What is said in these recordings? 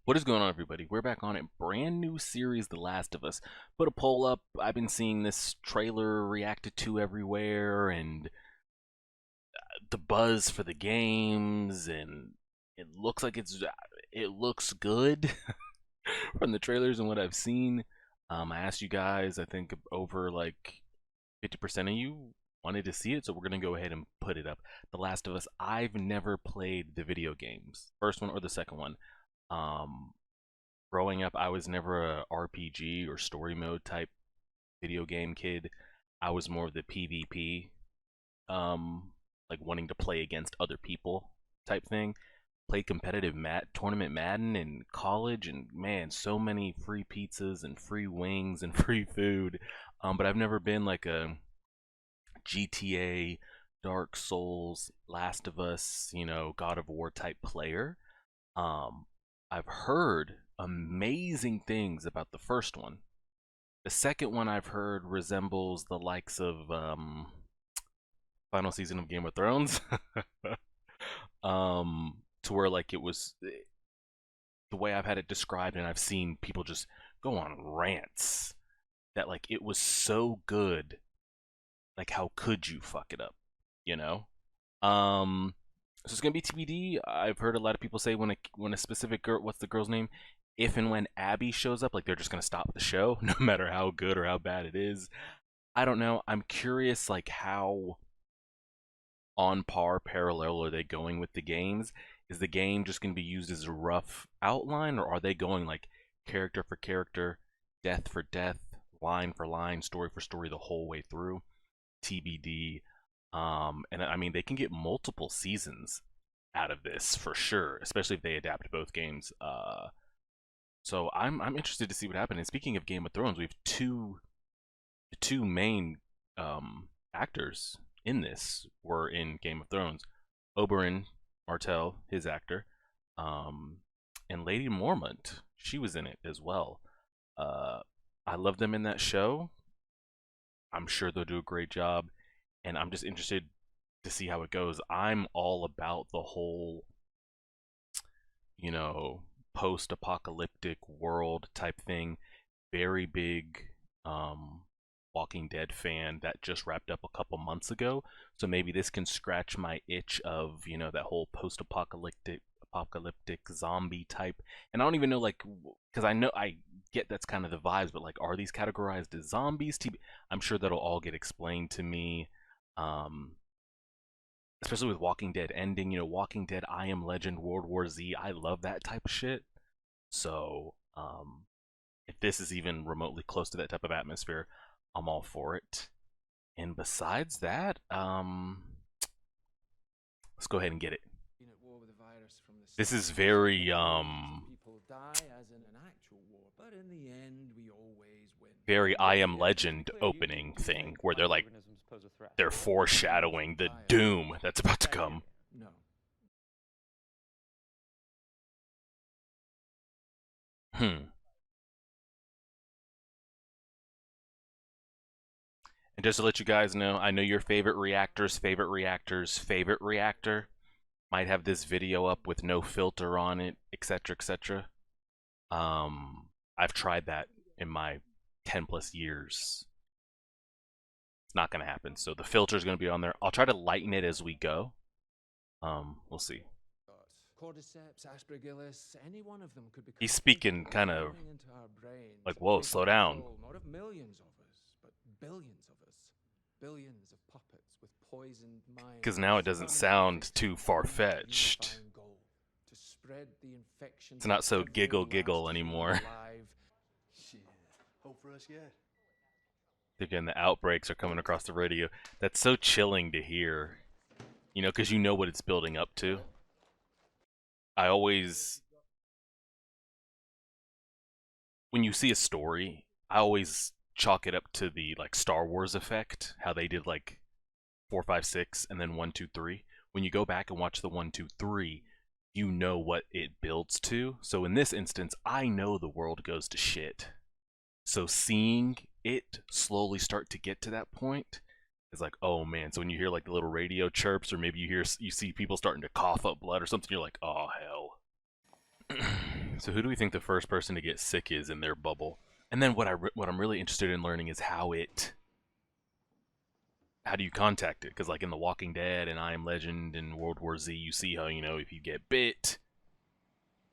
What is going on, everybody? We're back on a brand new series, The Last of Us. Put a poll up. I've been seeing this trailer reacted to everywhere, and the buzz for the games, and it looks good from the trailers and what I've seen. I asked you guys. I think over like 50% of you wanted to see it, so we're gonna go ahead and put it up. The Last of Us. I've never played the video games, first one or the second one. Um, Growing up, I was never a RPG or story mode type video game kid. I was more of the PvP, like wanting to play against other people type thing. Played competitive tournament Madden in college, and man, so many free pizzas and free wings and free food. But I've never been like a GTA, Dark Souls, Last of Us, God of War type player. Um, I've heard amazing things about the first one. The second one I've heard resembles the likes of final season of Game of Thrones. To where like it was the way I've had it described, and I've seen people just go on rants that like it was so good. Like, how could you fuck it up? You know? So it's gonna be TBD. I've heard a lot of people say when a specific girl, what's the girl's name? If and when Abby shows up, like they're just gonna stop the show, no matter how good or how bad it is. I don't know. I'm curious, like how on par, parallel are they going with the games? Is the game just gonna be used as a rough outline, or are they going like character for character, death for death, line for line, story for story the whole way through? TBD. And I mean, they can get multiple seasons out of this for sure, especially if they adapt both games. So I'm interested to see what happens. And speaking of Game of Thrones, we have two main actors in this were in Game of Thrones. Oberyn Martell, his actor, and Lady Mormont, she was in it as well. I love them in that show. I'm sure they'll do a great job, and I'm just interested to see how it goes. I'm all about the whole, you know, post-apocalyptic world type thing. Very big Walking Dead fan that just wrapped up a couple months ago. So maybe this can scratch my itch of, that whole post-apocalyptic zombie type. And I don't even know, like, because I get that's kind of the vibes, but like, are these categorized as zombies? I'm sure that'll all get explained to me. Um, Especially with Walking Dead ending, Walking Dead, I Am Legend, World War Z. I love that type of shit. So, if this is even remotely close to that type of atmosphere, I'm all for it. And besides that, let's go ahead and get it. This is very very I Am Legend opening thing where they're foreshadowing the doom that's about to come. Hmm. And just to let you guys know, I know your favorite reactor's favorite reactor's favorite reactor might have this video up with no filter on it, etc., etc. I've tried that in my 10 plus years. It's not gonna happen. So the filter is gonna be on there. I'll try to lighten it as we go. We'll see. Cordyceps, aspergillus, any one of them could become He's speaking kind of like, whoa, slow down. Not of millions of us, but billions of us. Billions of puppets with poisoned minds. Because now it doesn't sound too far-fetched. It's not so giggle anymore. Shit, hope for us yet. Again, the outbreaks are coming across the radio. That's so chilling to hear, because you know what it's building up to. I always, when you see a story, I always chalk it up to the like Star Wars effect, how they did like 4, 5, 6, and then 1, 2, 3. When you go back and watch the 1, 2, 3, you know what it builds to. So in this instance, I know the world goes to shit. So seeing it slowly start to get to that point is like, oh man. So when you hear like the little radio chirps, or maybe you see people starting to cough up blood or something, you're like, oh hell. So who do we think the first person to get sick is in their bubble? And then what I'm really interested in learning is how do you contact it? Because like in The Walking Dead and I Am Legend and World War Z, you see how, you know, if you get bit,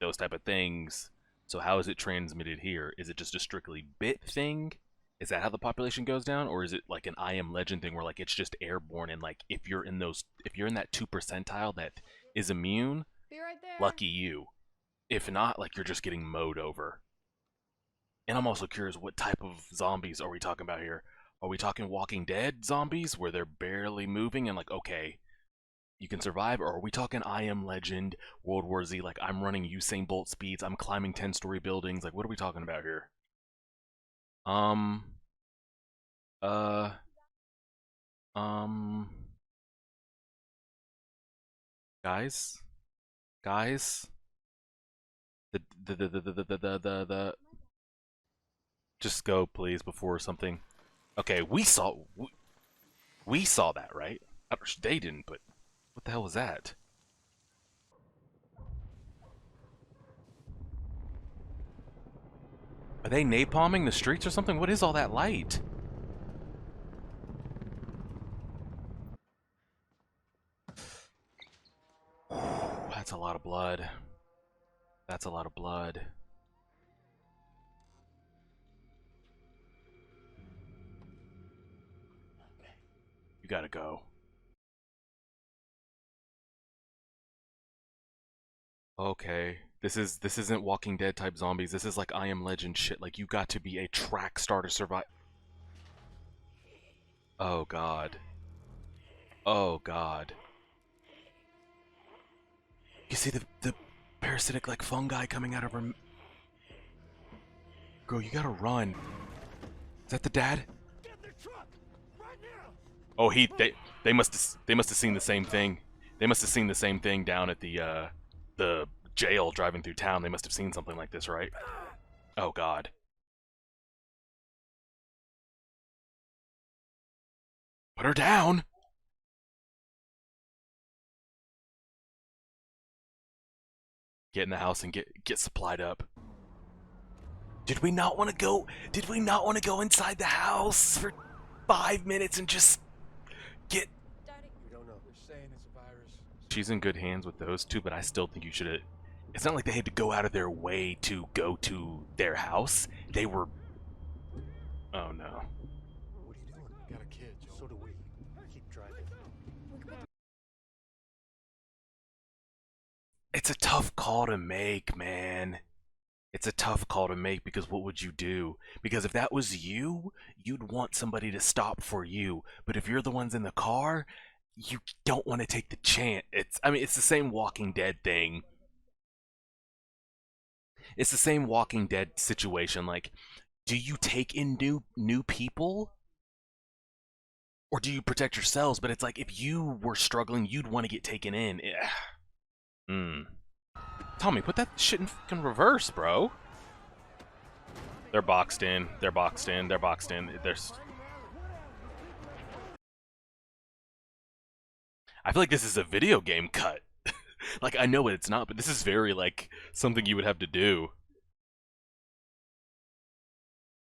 those type of things. So how is it transmitted here? Is it just a strictly bit thing? Is that how the population goes down, or is it like an I Am Legend thing where like it's just airborne and like if you're in that 2 percentile that is immune, Be right there. lucky you. If not, like you're just getting mowed over. And I'm also curious, what type of zombies are we talking about here? Are we talking Walking Dead zombies where they're barely moving and like, okay, you can survive? Or are we talking I Am Legend, World War Z, like I'm running Usain Bolt speeds, I'm climbing 10-story buildings? Like, what are we talking about here? Um, uh, um, guys, guys, the just go please before something. Okay, we saw that, right? They didn't, but what the hell was that? Are they napalming the streets or something? What is all that light? That's a lot of blood. That's a lot of blood. You gotta go. Okay. This isn't Walking Dead type zombies. This is like I Am Legend shit. Like you got to be a track star to survive. Oh god. Oh god. You see the parasitic like fungi coming out of her. Girl, you gotta run. Is that the dad? Get in the truck right now. Oh, they must have seen the same thing. They must have seen the same thing down at the jail driving through town. They must have seen something like this, right? Oh god. Put her down. Get in the house and get supplied up. Did we not want to go? Did we not want to go inside the house for 5 minutes and just get? Daddy. We don't know. They're saying it's a virus. She's in good hands with those two, but I still think you should have. It's not like they had to go out of their way to go to their house. They were. Oh no. What are you doing? Got a kid, Joe. So do we. Keep driving. It's a tough call to make, man. It's a tough call to make because what would you do? Because if that was you, you'd want somebody to stop for you. But if you're the ones in the car, you don't want to take the chance. It's the same Walking Dead thing. It's the same Walking Dead situation. Like, do you take in new people? Or do you protect yourselves? But it's like if you were struggling, you'd want to get taken in. Hmm. Tommy, put that shit in fucking reverse, bro. They're boxed in. They're boxed in. They're boxed in. There's. I feel like this is a video game cut. Like I know it's not, but this is very like something you would have to do.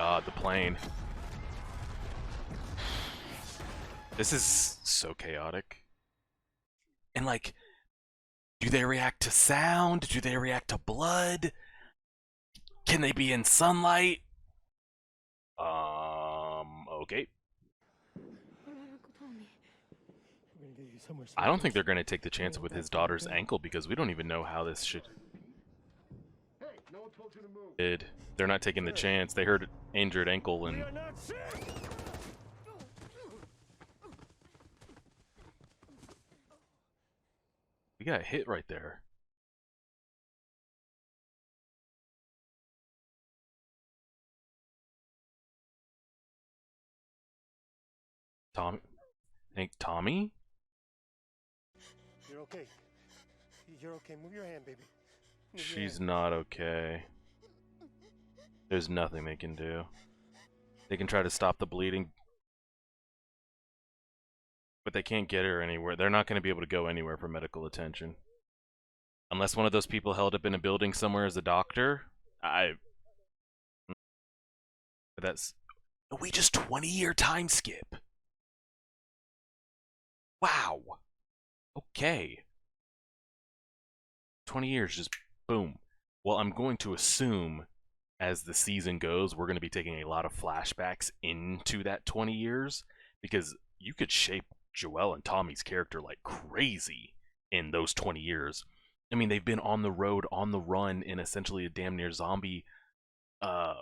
God, the plane. This is so chaotic. And like, do they react to sound? Do they react to blood? Can they be in sunlight? Okay. We're gonna get you somewhere I don't think they're going to take the chance with his daughter's ankle because we don't even know how this should. Hey, no one told you to move. Did. They're not taking the chance. They heard injured ankle We and are not sick. we got hit right there. Tom, think Tommy? You're okay. You're okay. Move your hand, baby. Move your She's hand. not okay. There's nothing they can do. They can try to stop the bleeding, but they can't get her anywhere. They're not going to be able to go anywhere for medical attention. Unless one of those people held up in a building somewhere as a doctor, I. That's. We just 20-year time skip. Wow. Okay. 20 years, just boom. Well, I'm going to assume as the season goes, we're going to be taking a lot of flashbacks into that 20 years because you could shape Joelle and Tommy's character like crazy in those 20 years. I mean, they've been on the road, on the run in essentially a damn near zombie uh,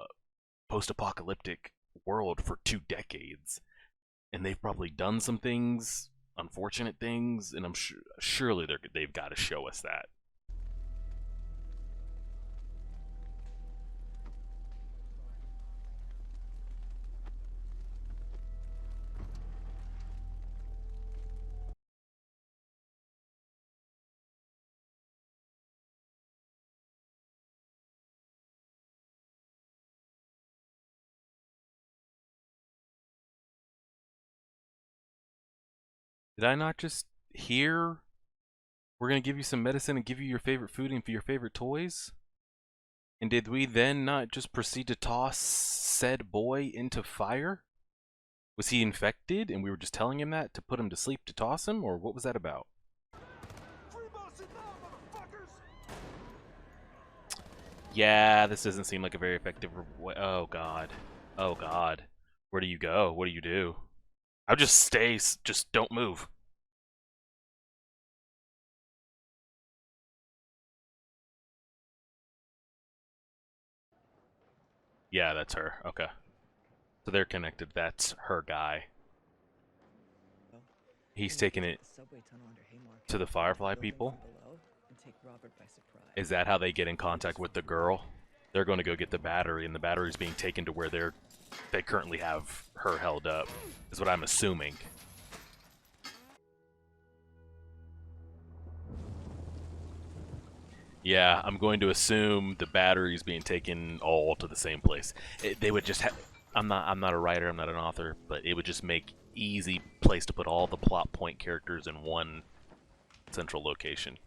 post-apocalyptic world for 2 decades. And they've probably done some things, unfortunate things, and I'm surely they've got to show us that. Did I not just hear we're going to give you some medicine and give you your favorite food and your favorite toys? And did we then not just proceed to toss said boy into fire? Was he infected and we were just telling him that to put him to sleep to toss him? Or what was that about? Yeah, this doesn't seem like a very effective way. Oh, God. Oh, God. Where do you go? What do you do? I'll just stay. Just don't move. Yeah, that's her. Okay. So they're connected. That's her guy. He's taking it to the Firefly people. Is that how they get in contact with the girl? They're going to go get the battery, and the battery's being taken to where they currently have her held up, is what I'm assuming. Yeah, I'm going to assume the battery's being taken all to the same place. They would just have. I'm not a writer. I'm not an author, but it would just make easy place to put all the plot point characters in one central location.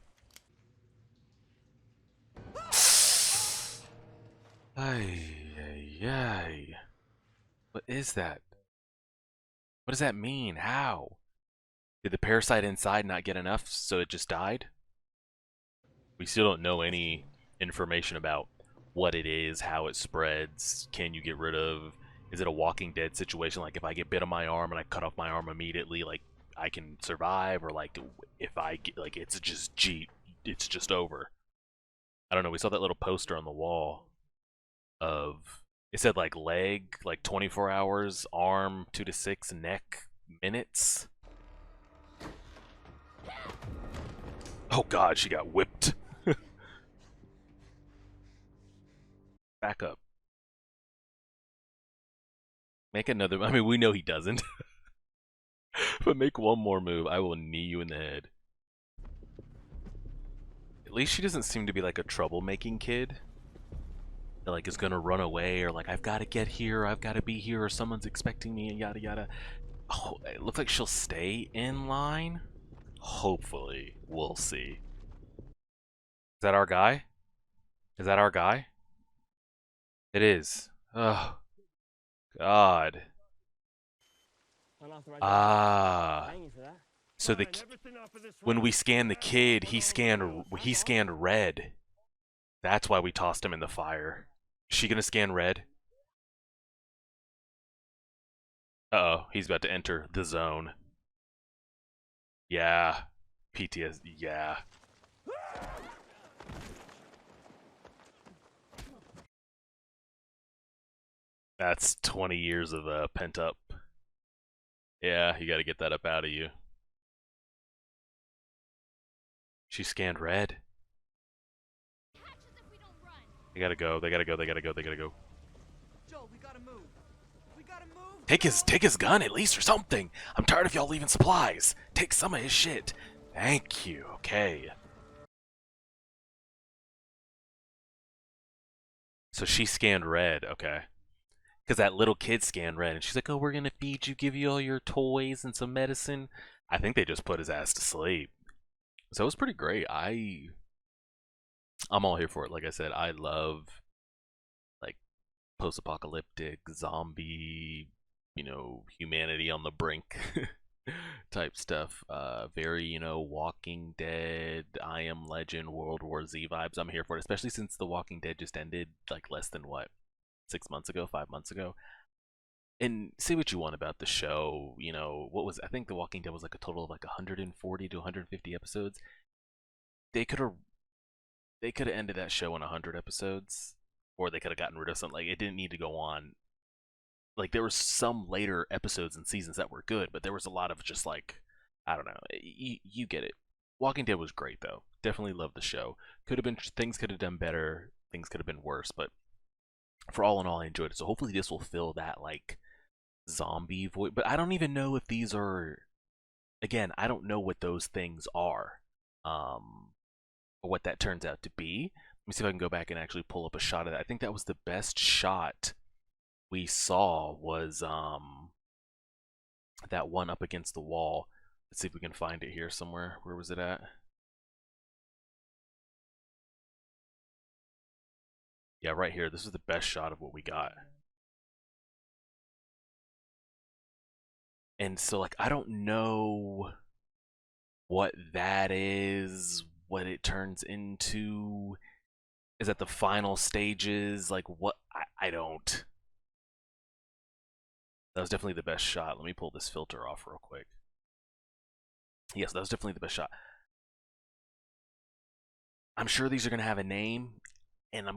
Ay, ay, ay. What is that? What does that mean? How? Did the parasite inside not get enough, so it just died? We still don't know any information about what it is, how it spreads, can you get rid of, is it a Walking Dead situation, like if I get bit on my arm and I cut off my arm immediately, like I can survive, or like if I get, like it's just over. I don't know, we saw that little poster on the wall of, it said like leg, like 24 hours, arm 2 to 6, neck minutes. Oh God, she got whipped. Back up. Make another. I mean, we know he doesn't. But make one more move. I will knee you in the head. At least she doesn't seem to be like a troublemaking kid that like is gonna run away, or like I've got to get here, I've got to be here, or someone's expecting me, and yada yada. Oh, it looks like she'll stay in line. Hopefully, we'll see. Is that our guy? Is that our guy? It is. Oh, God. Ah. So when we scanned the kid, he scanned red. That's why we tossed him in the fire. Is she gonna scan red? Uh-oh, he's about to enter the zone. Yeah. PTSD, yeah. That's 20 years of pent up. Yeah, you gotta get that up out of you. She scanned red. They gotta go, they gotta go, they gotta go, they gotta go. Joel, we gotta move. We gotta move. Take his gun at least, or something. I'm tired of y'all leaving supplies. Take some of his shit. Thank you. Okay. So she scanned red. Okay. Because that little kid scanned red, and she's like, "Oh, we're gonna feed you, give you all your toys and some medicine." I think they just put his ass to sleep. So it was pretty great. I'm all here for it. Like I said, I love like post-apocalyptic zombie, humanity on the brink type stuff. Very, Walking Dead, I Am Legend, World War Z vibes. I'm here for it, especially since The Walking Dead just ended like less than what, 6 months ago, 5 months ago. And say what you want about the show, what was I think The Walking Dead was like a total of like 140 to 150 episodes. They could have they could have ended that show in 100 episodes, or they could have gotten rid of something. Like it didn't need to go on. Like there were some later episodes and seasons that were good, but there was a lot of just like I don't know. You get it. Walking Dead was great though. Definitely loved the show. Could have been things could have done better. Things could have been worse, but for all in all, I enjoyed it. So hopefully this will fill that like zombie void. But I don't even know if these are. Again, I don't know what those things are. Um, or what that turns out to be. Let me see if I can go back and actually pull up a shot of that. I think that was the best shot we saw was that one up against the wall. Let's see if we can find it here somewhere. Where was it at? Yeah, right here. This is the best shot of what we got. And so like I don't know what that is, what it turns into. Is that the final stages? Like what I don't. That was definitely the best shot. Let me pull this filter off real quick. Yes, that was definitely the best shot. I'm sure these are gonna have a name, and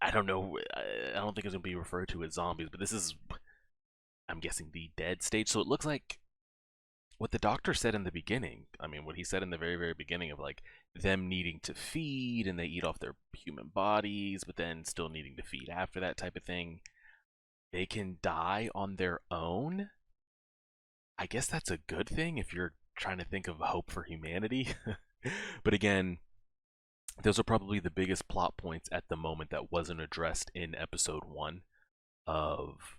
I don't know. I don't think it's gonna be referred to as zombies, but this is, I'm guessing, the dead stage. So it looks like what the doctor said in the beginning. I mean, what he said in the very, very beginning of like them needing to feed and they eat off their human bodies, but then still needing to feed after that type of thing. They can die on their own. I guess that's a good thing if you're trying to think of hope for humanity. But again, those are probably the biggest plot points at the moment that wasn't addressed in episode 1 of,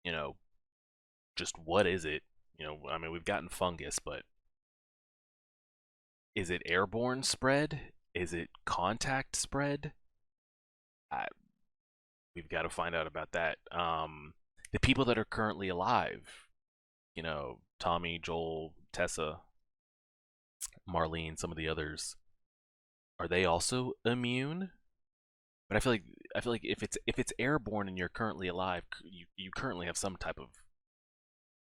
you know, just what is it? I mean, we've gotten fungus, but is it airborne spread? Is it contact spread? I, we've got to find out about that. The people that are currently alive, Tommy, Joel, Tessa, Marlene, some of the others, are they also immune? But I feel like if it's airborne and you're currently alive, you currently have some type of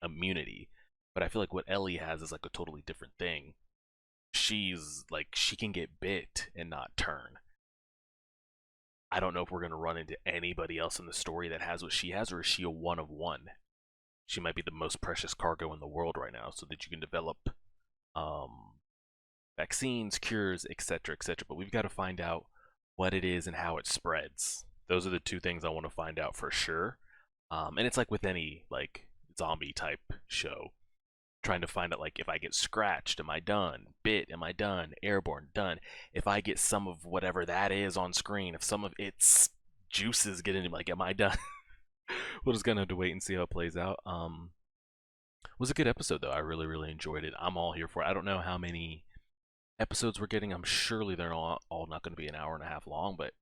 immunity. But I feel like what Ellie has is like a totally different thing. She's like she can get bit and not turn. I don't know if we're gonna run into anybody else in the story that has what she has, or is she a one of one? She might be the most precious cargo in the world right now, so that you can develop um, vaccines, cures, etc., etc. But we've got to find out what it is and how it spreads. Those are the two things I want to find out for sure. And it's like with any like zombie type show, trying to find out like if I get scratched, am I done? Bit, am I done? Airborne, done. If I get some of whatever that is on screen, if some of its juices get into me, like, am I done? We're just gonna have to wait and see how it plays out. It was a good episode though. I really, really enjoyed it. I'm all here for it. I don't know how many episodes we're getting. I'm surely they're all not going to be an hour and a half long, but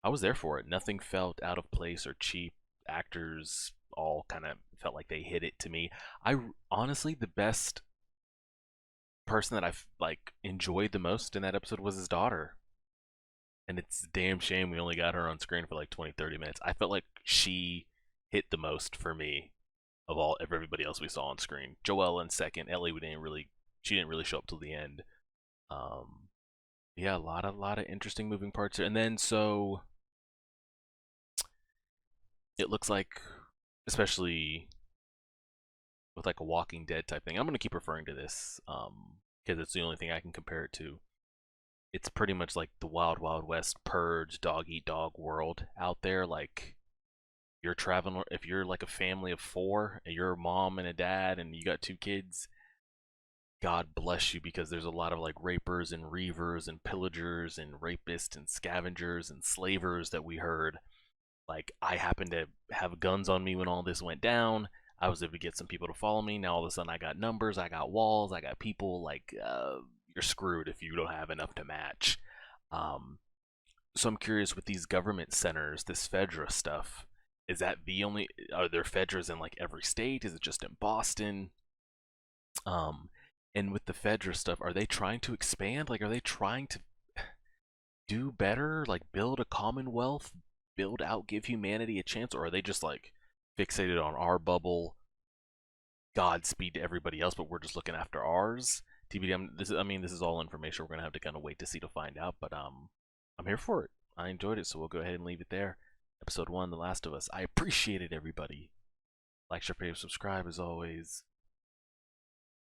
I was there for it. Nothing felt out of place or cheap. Actors all kind of felt like they hit it to me. I honestly, the best person that I've like enjoyed the most in that episode was his daughter. And it's a damn shame we only got her on screen for like 20, 30 minutes. I felt like she hit the most for me of everybody else we saw on screen. Joelle in second. Ellie she didn't really show up till the end. Um, yeah, a lot of interesting moving parts here. And then so it looks like, especially with like a Walking Dead type thing, I'm gonna keep referring to this because it's the only thing I can compare it to. It's pretty much like the Wild Wild West purge, dog eat dog world out there. Like you're traveling, if you're like a family of 4 and you're a mom and a dad and you got 2 kids, God bless you, because there's a lot of like rapers and reavers and pillagers and rapists and scavengers and slavers that we heard. Like I happened to have guns on me when all this went down. I was able to get some people to follow me. Now all of a sudden I got numbers, I got walls, I got people. Like you're screwed if you don't have enough to match. So I'm curious with these government centers, this Fedra stuff. Is that the only? Are there Fedras in like every state? Is it just in Boston? Um, and with the Fedra stuff, are they trying to expand? Like, are they trying to do better? Like, build a commonwealth, build out, give humanity a chance, or are they just like fixated on our bubble? Godspeed to everybody else, but we're just looking after ours. TBD. This is all information we're gonna have to kind of wait to see to find out. But I'm here for it. I enjoyed it, so we'll go ahead and leave it there. Episode 1, The Last of Us. I appreciate it, everybody. Like, share, subscribe as always.